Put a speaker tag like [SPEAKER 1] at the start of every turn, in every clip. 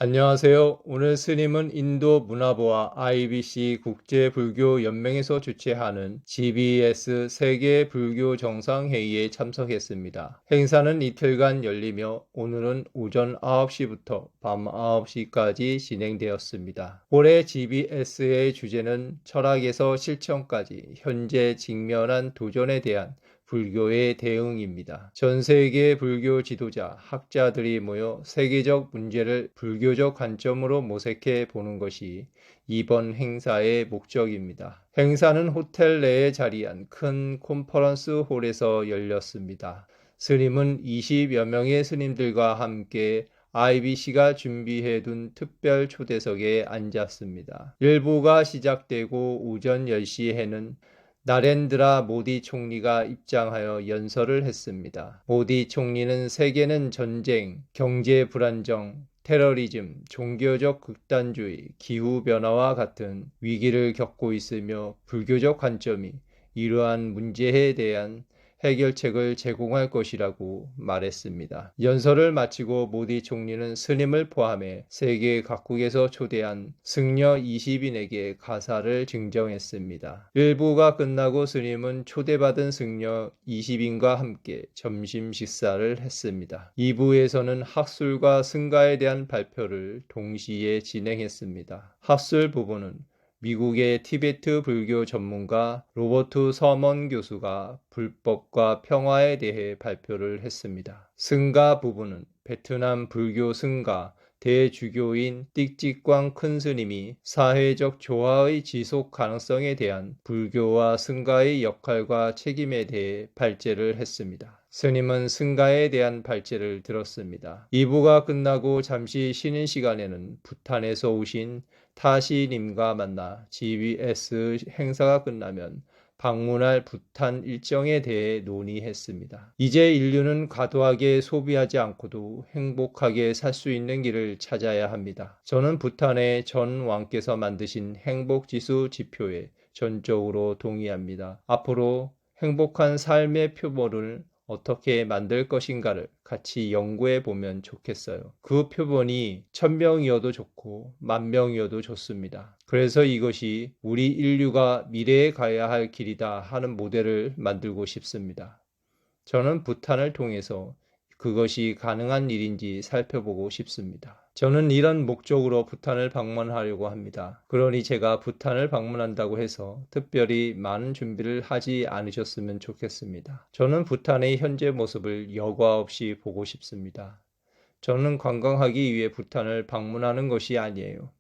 [SPEAKER 1] 안녕하세요. 오늘 스님은 인도 문화부와 IBC 국제불교연맹에서 주최하는 GBS 세계 불교 정상회의에 참석했습니다. 행사는 이틀간 열리며 오늘은 오전 9시부터 밤 9시까지 진행되었습니다. 올해 GBS의 주제는 철학에서 실천까지 현재 직면한 도전에 대한 불교의 대응입니다. 전 세계 불교 지도자, 학자들이 모여 세계적 문제를 불교적 관점으로 모색해 보는 것이 이번 행사의 목적입니다. 행사는 호텔 내에 자리한 큰 컨퍼런스 홀에서 열렸습니다. 스님은 20여 명의 스님들과 함께 IBC가 준비해둔 특별 초대석에 앉았습니다. 일부가 시작되고 오전 10시에는 나렌드라 모디 총리가 입장하여 연설을 했습니다. 모디 총리는 세계는 전쟁, 경제 불안정, 테러리즘, 종교적 극단주의, 기후변화와 같은 위기를 겪고 있으며 불교적 관점이 이러한 문제에 대한 해결책을 제공할 것이라고 말했습니다. 연설을 마치고 모디 총리는 스님을 포함해 세계 각국에서 초대한 승려 20인에게 가사를 증정했습니다. 일부가 끝나고 스님은 초대받은 승려 20인과 함께 점심 식사를 했습니다. 2부에서는 학술과 승가에 대한 발표를 동시에 진행했습니다. 학술 부분은 미국의 티베트 불교 전문가 로버트 서먼 교수가 불법과 평화에 대해 발표를 했습니다. 승가 부분은 베트남 불교 승가 대주교인 띡직광 큰 스님이 사회적 조화의 지속 가능성에 대한 불교와 승가의 역할과 책임에 대해 발제를 했습니다. 스님은 승가에 대한 발제를 들었습니다. 2부가 끝나고 잠시 쉬는 시간에는 부탄에서 오신 타시님과 만나 GBS 행사가 끝나면 방문할 부탄 일정에 대해 논의했습니다. 이제 인류는 과도하게 소비하지 않고도 행복하게 살 수 있는 길을 찾아야 합니다. 저는 부탄의 전 왕께서 만드신 행복지수 지표에 전적으로 동의합니다. 앞으로 행복한 삶의 표본을 어떻게 만들 것인가를 같이 연구해 보면 좋겠어요. 그 표본이 1000명이어도 좋고 10,000명이어도 좋습니다. 그래서 이것이 우리 인류가 미래에 가야 할 길이다 하는 모델을 만들고 싶습니다. 저는 부탄을 통해서 그것이 가능한 일인지 살펴보고 싶습니다. 저는 이런 목적으로 부탄을 방문하려고 합니다. 그러니 제가 부탄을 방문한다고 해서 특별히 많은 준비를 하지 않으셨으면 좋겠습니다. 저는 부탄의 현재 모습을 여과 없이 보고 싶습니다. 저는 관광하기 위해 부탄을 방문하는 것이 아니에요.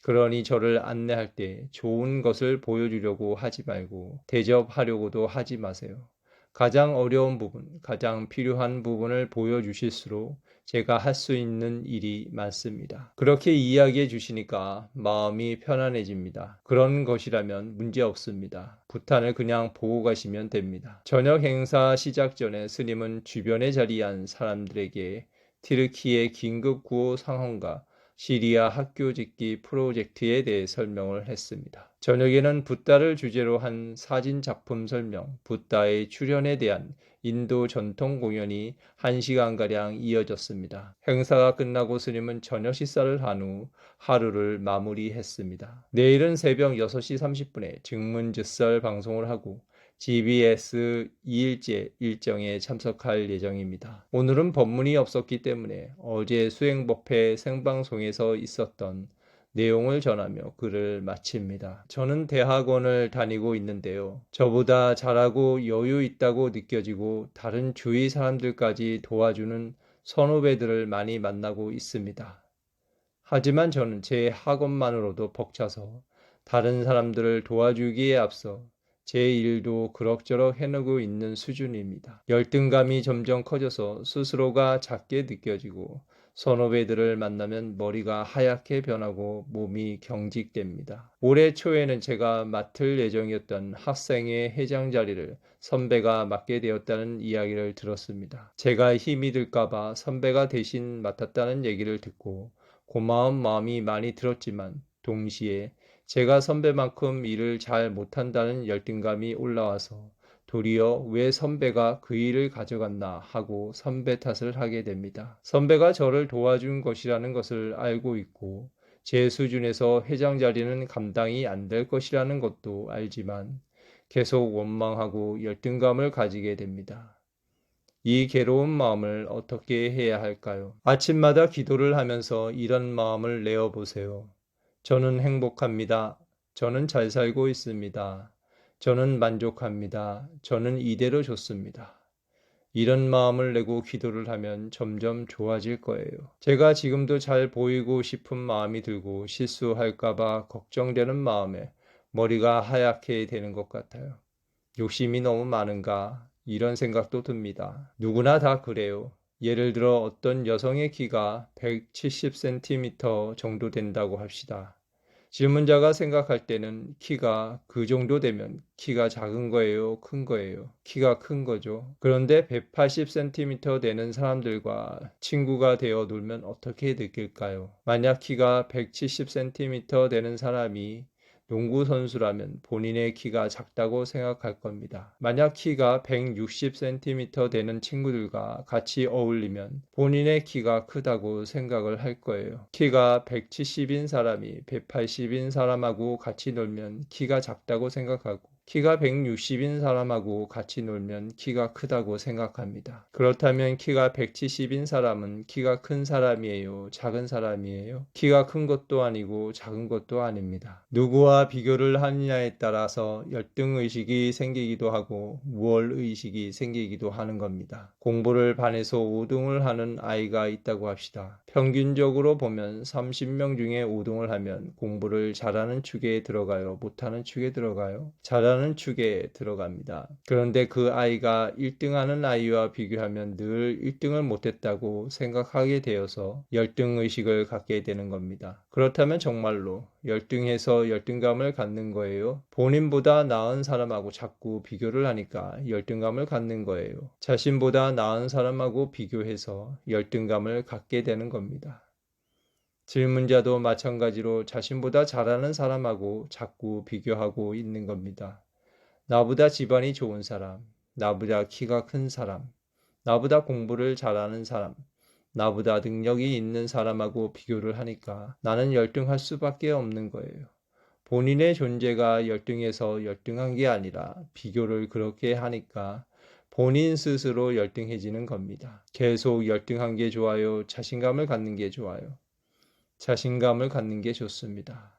[SPEAKER 1] 그러니 저를 안내할 때 좋은 것을 보여주려고 하지 말고 대접하려고도 하지 마세요. 가장 어려운 부분, 가장 필요한 부분을 보여주실수록 제가 할 수 있는 일이 많습니다. 그렇게 이야기해 주시니까 마음이 편안해집니다. 그런 것이라면 문제 없습니다. 부탄을 그냥 보고 가시면 됩니다. 저녁 행사 시작 전에 스님은 주변에 자리한 사람들에게 티르키의 긴급 구호 상황과 시리아 학교 짓기 프로젝트에 대해 설명을 했습니다. 저녁에는 붓다를 주제로 한 사진 작품 설명, 붓다의 출현에 대한 인도 전통 공연이 1시간가량 이어졌습니다. 행사가 끝나고 스님은 저녁 식사를 한 후 하루를 마무리했습니다. 내일은 새벽 6시 30분에 증문즉설 방송을 하고 GBS 2일째 일정에 참석할 예정입니다. 오늘은 법문이 없었기 때문에 어제 수행법회 생방송에서 있었던 내용을 전하며 글을 마칩니다. 저는 대학원을 다니고 있는데요. 저보다 잘하고 여유 있다고 느껴지고 다른 주위 사람들까지 도와주는 선후배들을 많이 만나고 있습니다. 하지만 저는 제 학업만으로도 벅차서 다른 사람들을 도와주기에 앞서 제 일도 그럭저럭 해내고 있는 수준입니다. 열등감이 점점 커져서 스스로가 작게 느껴지고 선후배들을 만나면 머리가 하얗게 변하고 몸이 경직됩니다. 올해 초에는 제가 맡을 예정이었던 학생회 회장 자리를 선배가 맡게 되었다는 이야기를 들었습니다. 제가 힘이 들까봐 선배가 대신 맡았다는 얘기를 듣고 고마운 마음이 많이 들었지만 동시에 제가 선배만큼 일을 잘 못한다는 열등감이 올라와서 도리어 왜 선배가 그 일을 가져갔나 하고 선배 탓을 하게 됩니다. 선배가 저를 도와준 것이라는 것을 알고 있고 제 수준에서 회장 자리는 감당이 안 될 것이라는 것도 알지만 계속 원망하고 열등감을 가지게 됩니다. 이 괴로운 마음을 어떻게 해야 할까요? 아침마다 기도를 하면서 이런 마음을 내어 보세요. 저는 행복합니다. 저는 잘 살고 있습니다. 저는 만족합니다. 저는 이대로 좋습니다. 이런 마음을 내고 기도를 하면 점점 좋아질 거예요. 제가 지금도 잘 보이고 싶은 마음이 들고 실수할까봐 걱정되는 마음에 머리가 하얗게 되는 것 같아요. 욕심이 너무 많은가? 이런 생각도 듭니다. 누구나 다 그래요. 예를 들어 어떤 여성의 키가 170cm 정도 된다고 합시다. 질문자가 생각할 때는 키가 그 정도 되면 키가 작은 거예요? 큰 거예요? 키가 큰 거죠. 그런데 180cm 되는 사람들과 친구가 되어 놀면 어떻게 느낄까요? 만약 키가 170cm 되는 사람이 농구 선수라면 본인의 키가 작다고 생각할 겁니다. 만약 키가 160cm 되는 친구들과 같이 어울리면 본인의 키가 크다고 생각을 할 거예요. 키가 170인 사람이 180인 사람하고 같이 놀면 키가 작다고 생각하고 키가 160인 사람하고 같이 놀면 키가 크다고 생각합니다. 그렇다면 키가 170인 사람은 키가 큰 사람이에요? 작은 사람이에요? 키가 큰 것도 아니고 작은 것도 아닙니다. 누구와 비교를 하느냐에 따라서 열등의식이 생기기도 하고 우월의식이 생기기도 하는 겁니다. 공부를 반에서 5등을 하는 아이가 있다고 합시다. 평균적으로 보면 30명 중에 5등을 하면 공부를 잘하는 축에 들어가요? 못하는 축에 들어가요? 잘하는 축에 들어갑니다. 그런데 그 아이가 1등하는 아이와 비교하면 늘 1등을 못했다고 생각하게 되어서 열등의식을 갖게 되는 겁니다. 그렇다면 정말로 열등해서 열등감을 갖는 거예요? 본인보다 나은 사람하고 자꾸 비교를 하니까 열등감을 갖는 거예요. 자신보다 나은 사람하고 비교해서 열등감을 갖게 되는 겁니다. 질문자도 마찬가지로 자신보다 잘하는 사람하고 자꾸 비교하고 있는 겁니다. 나보다 집안이 좋은 사람, 나보다 키가 큰 사람, 나보다 공부를 잘하는 사람, 나보다 능력이 있는 사람하고 비교를 하니까 나는 열등할 수밖에 없는 거예요. 본인의 존재가 열등해서 열등한 게 아니라 비교를 그렇게 하니까 본인 스스로 열등해지는 겁니다. 계속 열등한 게 좋아요? 자신감을 갖는 게 좋아요? 자신감을 갖는 게 좋습니다.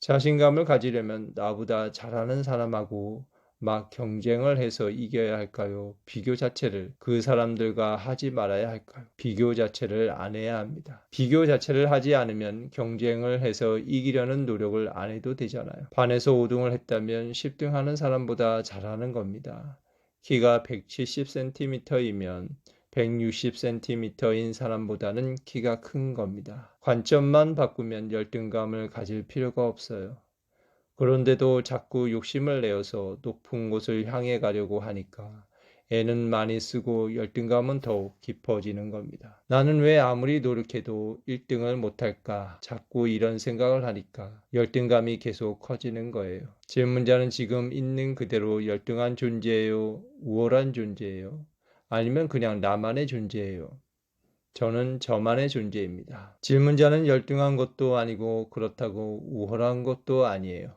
[SPEAKER 1] 자신감을 가지려면 나보다 잘하는 사람하고 막 경쟁을 해서 이겨야 할까요? 비교 자체를 그 사람들과 하지 말아야 할까요? 비교 자체를 안 해야 합니다. 비교 자체를 하지 않으면 경쟁을 해서 이기려는 노력을 안 해도 되잖아요. 반에서 5등을 했다면 10등 하는 사람보다 잘하는 겁니다. 키가 170cm이면 160cm인 사람보다는 키가 큰 겁니다. 관점만 바꾸면 열등감을 가질 필요가 없어요. 그런데도 자꾸 욕심을 내어서 높은 곳을 향해 가려고 하니까 애는 많이 쓰고 열등감은 더욱 깊어지는 겁니다. 나는 왜 아무리 노력해도 1등을 못할까? 자꾸 이런 생각을 하니까 열등감이 계속 커지는 거예요. 질문자는 지금 있는 그대로 열등한 존재예요? 우월한 존재예요? 아니면 그냥 나만의 존재예요? 저는 저만의 존재입니다. 질문자는 열등한 것도 아니고 그렇다고 우월한 것도 아니에요.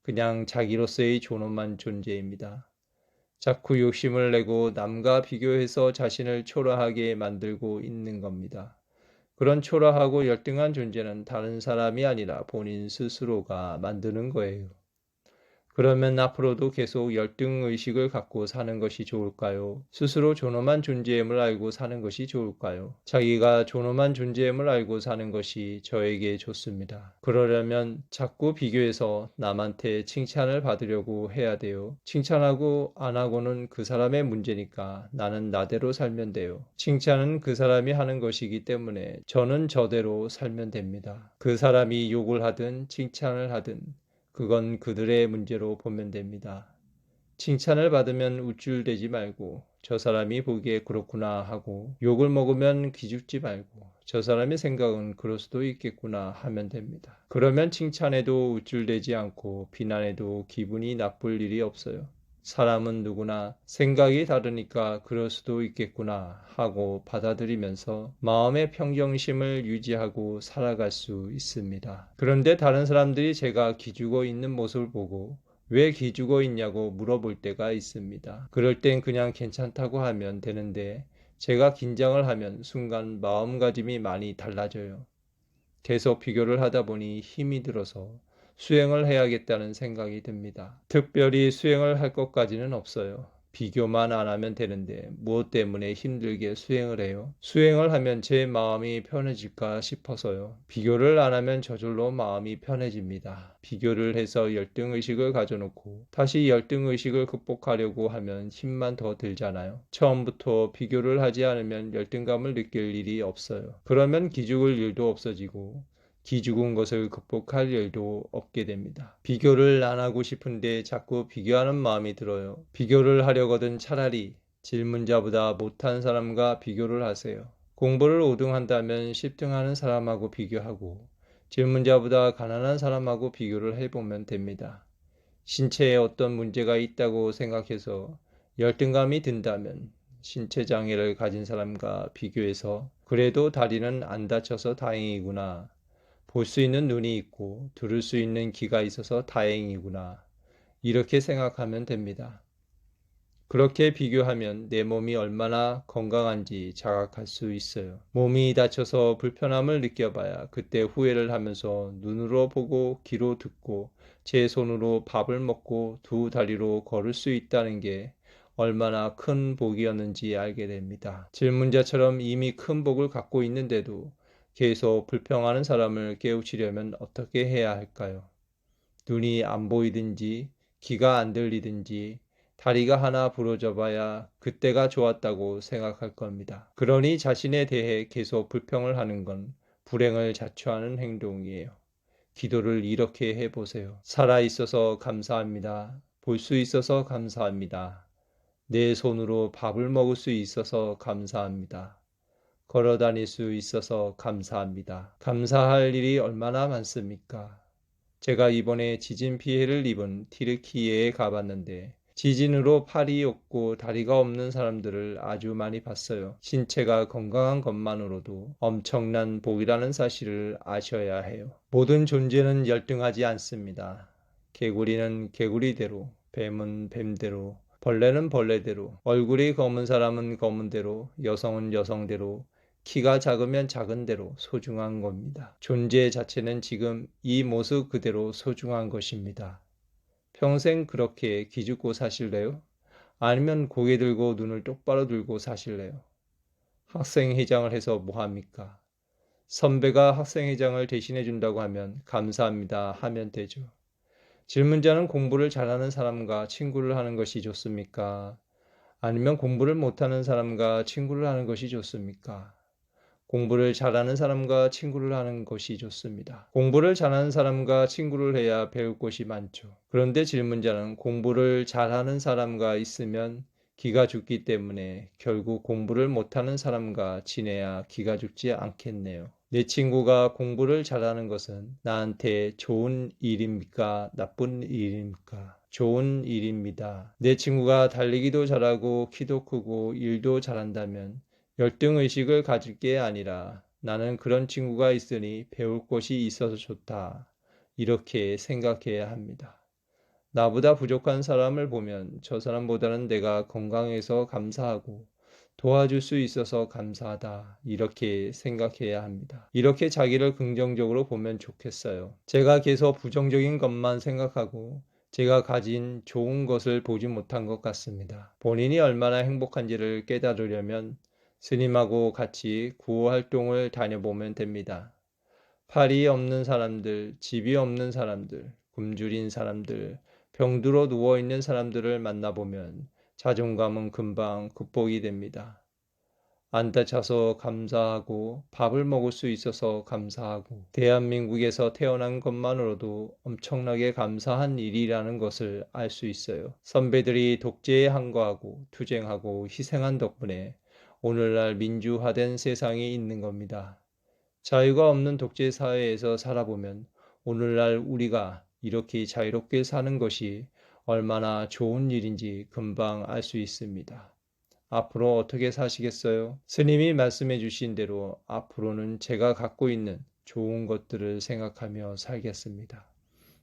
[SPEAKER 1] 그냥 자기로서의 존엄한 존재입니다. 자꾸 욕심을 내고 남과 비교해서 자신을 초라하게 만들고 있는 겁니다. 그런 초라하고 열등한 존재는 다른 사람이 아니라 본인 스스로가 만드는 거예요. 그러면 앞으로도 계속 열등의식을 갖고 사는 것이 좋을까요? 스스로 존엄한 존재임을 알고 사는 것이 좋을까요? 자기가 존엄한 존재임을 알고 사는 것이 저에게 좋습니다. 그러려면 자꾸 비교해서 남한테 칭찬을 받으려고 해야 돼요. 칭찬하고 안 하고는 그 사람의 문제니까 나는 나대로 살면 돼요. 칭찬은 그 사람이 하는 것이기 때문에 저는 저대로 살면 됩니다. 그 사람이 욕을 하든 칭찬을 하든 그건 그들의 문제로 보면 됩니다. 칭찬을 받으면 우쭐대지 말고 저 사람이 보기에 그렇구나 하고 욕을 먹으면 기죽지 말고 저 사람의 생각은 그럴 수도 있겠구나 하면 됩니다. 그러면 칭찬에도 우쭐대지 않고 비난해도 기분이 나쁠 일이 없어요. 사람은 누구나 생각이 다르니까 그럴 수도 있겠구나 하고 받아들이면서 마음의 평정심을 유지하고 살아갈 수 있습니다. 그런데 다른 사람들이 제가 기죽어 있는 모습을 보고 왜 기죽어 있냐고 물어볼 때가 있습니다. 그럴 땐 그냥 괜찮다고 하면 되는데 제가 긴장을 하면 순간 마음가짐이 많이 달라져요. 계속 비교를 하다 보니 힘이 들어서 수행을 해야겠다는 생각이 듭니다. 특별히 수행을 할 것까지는 없어요. 비교만 안 하면 되는데 무엇 때문에 힘들게 수행을 해요? 수행을 하면 제 마음이 편해질까 싶어서요. 비교를 안 하면 저절로 마음이 편해집니다. 비교를 해서 열등의식을 가져놓고 다시 열등의식을 극복하려고 하면 힘만 더 들잖아요. 처음부터 비교를 하지 않으면 열등감을 느낄 일이 없어요. 그러면 기죽을 일도 없어지고 기죽은 것을 극복할 일도 없게 됩니다. 비교를 안 하고 싶은데 자꾸 비교하는 마음이 들어요. 비교를 하려거든 차라리 질문자보다 못한 사람과 비교를 하세요. 공부를 5등 한다면 10등 하는 사람하고 비교하고 질문자보다 가난한 사람하고 비교를 해보면 됩니다. 신체에 어떤 문제가 있다고 생각해서 열등감이 든다면 신체 장애를 가진 사람과 비교해서 그래도 다리는 안 다쳐서 다행이구나. 볼 수 있는 눈이 있고 들을 수 있는 귀가 있어서 다행이구나. 이렇게 생각하면 됩니다. 그렇게 비교하면 내 몸이 얼마나 건강한지 자각할 수 있어요. 몸이 다쳐서 불편함을 느껴봐야 그때 후회를 하면서 눈으로 보고 귀로 듣고 제 손으로 밥을 먹고 두 다리로 걸을 수 있다는 게 얼마나 큰 복이었는지 알게 됩니다. 질문자처럼 이미 큰 복을 갖고 있는데도 계속 불평하는 사람을 깨우치려면 어떻게 해야 할까요? 눈이 안 보이든지 귀가 안 들리든지 다리가 하나 부러져 봐야 그때가 좋았다고 생각할 겁니다. 그러니 자신에 대해 계속 불평을 하는 건 불행을 자초하는 행동이에요. 기도를 이렇게 해보세요. 살아 있어서 감사합니다. 볼 수 있어서 감사합니다. 내 손으로 밥을 먹을 수 있어서 감사합니다. 걸어 다닐 수 있어서 감사합니다. 감사할 일이 얼마나 많습니까? 제가 이번에 지진 피해를 입은 티르키예에 가봤는데 지진으로 팔이 없고 다리가 없는 사람들을 아주 많이 봤어요. 신체가 건강한 것만으로도 엄청난 복이라는 사실을 아셔야 해요. 모든 존재는 열등하지 않습니다. 개구리는 개구리대로, 뱀은 뱀대로, 벌레는 벌레대로, 얼굴이 검은 사람은 검은대로, 여성은 여성대로, 키가 작으면 작은 대로 소중한 겁니다. 존재 자체는 지금 이 모습 그대로 소중한 것입니다. 평생 그렇게 기죽고 사실래요? 아니면 고개 들고 눈을 똑바로 들고 사실래요? 학생회장을 해서 뭐합니까? 선배가 학생회장을 대신해 준다고 하면 감사합니다 하면 되죠. 질문자는 공부를 잘하는 사람과 친구를 하는 것이 좋습니까? 아니면 공부를 못하는 사람과 친구를 하는 것이 좋습니까? 공부를 잘하는 사람과 친구를 하는 것이 좋습니다. 공부를 잘하는 사람과 친구를 해야 배울 것이 많죠. 그런데 질문자는 공부를 잘하는 사람과 있으면 기가 죽기 때문에 결국 공부를 못하는 사람과 지내야 기가 죽지 않겠네요. 내 친구가 공부를 잘하는 것은 나한테 좋은 일입니까? 나쁜 일입니까? 좋은 일입니다. 내 친구가 달리기도 잘하고 키도 크고 일도 잘한다면 열등의식을 가질 게 아니라 나는 그런 친구가 있으니 배울 것이 있어서 좋다. 이렇게 생각해야 합니다. 나보다 부족한 사람을 보면 저 사람보다는 내가 건강해서 감사하고 도와줄 수 있어서 감사하다. 이렇게 생각해야 합니다. 이렇게 자기를 긍정적으로 보면 좋겠어요. 제가 계속 부정적인 것만 생각하고 제가 가진 좋은 것을 보지 못한 것 같습니다. 본인이 얼마나 행복한지를 깨달으려면 스님하고 같이 구호 활동을 다녀보면 됩니다. 팔이 없는 사람들, 집이 없는 사람들, 굶주린 사람들, 병들어 누워있는 사람들을 만나보면 자존감은 금방 극복이 됩니다. 안 다쳐서 감사하고 밥을 먹을 수 있어서 감사하고 대한민국에서 태어난 것만으로도 엄청나게 감사한 일이라는 것을 알 수 있어요. 선배들이 독재에 항거하고 투쟁하고 희생한 덕분에 오늘날 민주화된 세상이 있는 겁니다. 자유가 없는 독재 사회에서 살아보면 오늘날 우리가 이렇게 자유롭게 사는 것이 얼마나 좋은 일인지 금방 알 수 있습니다. 앞으로 어떻게 사시겠어요? 스님이 말씀해 주신 대로 앞으로는 제가 갖고 있는 좋은 것들을 생각하며 살겠습니다.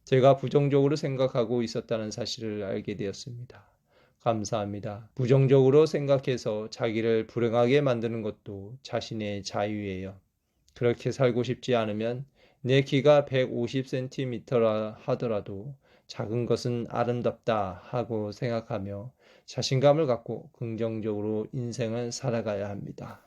[SPEAKER 1] 제가 부정적으로 생각하고 있었다는 사실을 알게 되었습니다. 감사합니다. 부정적으로 생각해서 자기를 불행하게 만드는 것도 자신의 자유예요. 그렇게 살고 싶지 않으면 내 키가 150cm라 하더라도 작은 것은 아름답다 하고 생각하며 자신감을 갖고 긍정적으로 인생을 살아가야 합니다.